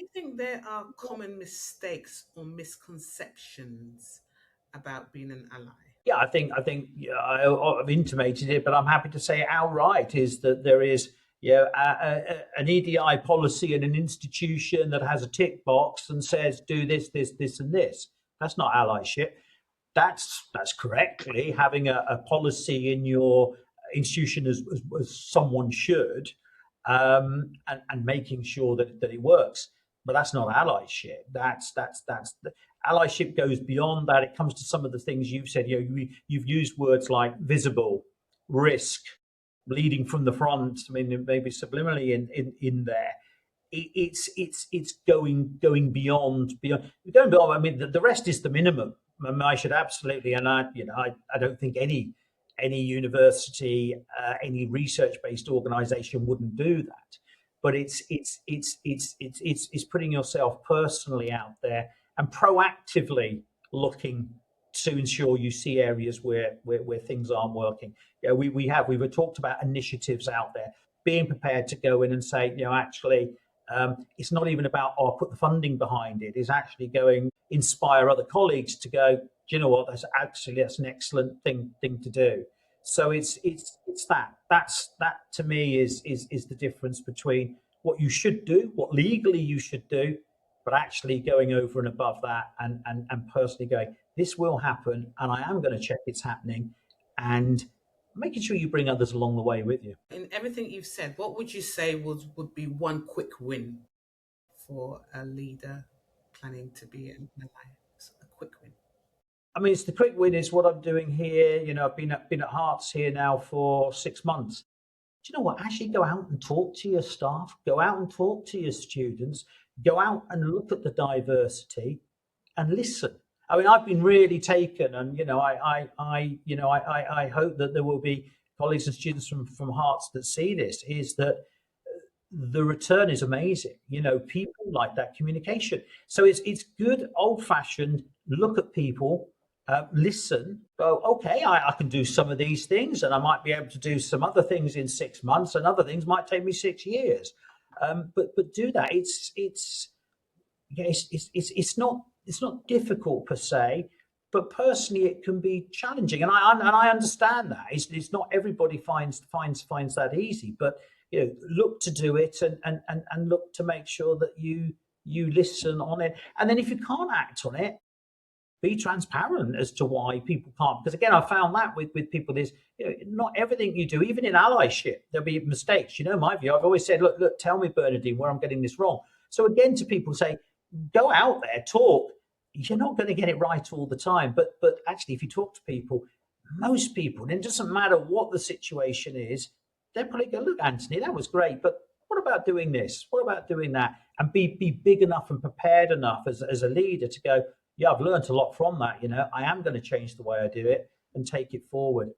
you think there are common mistakes or misconceptions about being an ally? Yeah, I think yeah, I've intimated it, but I'm happy to say it outright is that there is an EDI policy in an institution that has a tick box and says do this, this, this, and this. That's not allyship. That's correctly having a policy in your institution as someone should, and making sure that it works. But that's not allyship. That's allyship goes beyond that. It comes to some of the things you've said. You've used words like visible, risk, leading from the front. I mean, maybe subliminally in there. It's going beyond. I mean, the rest is the minimum. I mean, I should absolutely, and I don't think any university, any research based organization wouldn't do that. But it's putting yourself personally out there and proactively looking to ensure you see areas where things aren't working. We've talked about initiatives out there, being prepared to go in and say, actually, it's not even about, put the funding behind it. It's actually going inspire other colleagues to go, do you know what, that's an excellent thing to do. So it's that to me is the difference between what you should do, what legally you should do, but actually going over and above that and personally going, this will happen and I am going to check it's happening, and making sure you bring others along the way with you. In everything you've said, what would you say would be one quick win for a leader planning to be an ally? A quick win. I mean, it's the quick win is what I'm doing here. I've been at Hearts here now for 6 months. Do you know what? Actually go out and talk to your staff, go out and talk to your students, go out and look at the diversity and listen. I mean, I've been really taken, and I hope that there will be colleagues and students from Hearts that see this. Is that the return is amazing. People like that communication. So it's good old fashioned look at people, listen, go, okay, I can do some of these things, and I might be able to do some other things in 6 months, and other things might take me 6 years. But do that. It's not difficult per se, but personally it can be challenging, and I understand that. It's not everybody finds that easy, but look to do it and look to make sure that you listen on it, and then if you can't act on it, be transparent as to why people can't. Because again, I found that with people is not everything you do, even in allyship, there'll be mistakes. My view. I've always said, look, tell me, Bernadine, where I'm getting this wrong. So again, to people say, go out there, talk. You're not going to get it right all the time, but actually, if you talk to people, most people, and it doesn't matter what the situation is, they'll probably go, look, Anthony, that was great, but what about doing this? What about doing that? And be big enough and prepared enough as a leader to go, yeah, I've learned a lot from that. I am going to change the way I do it and take it forward.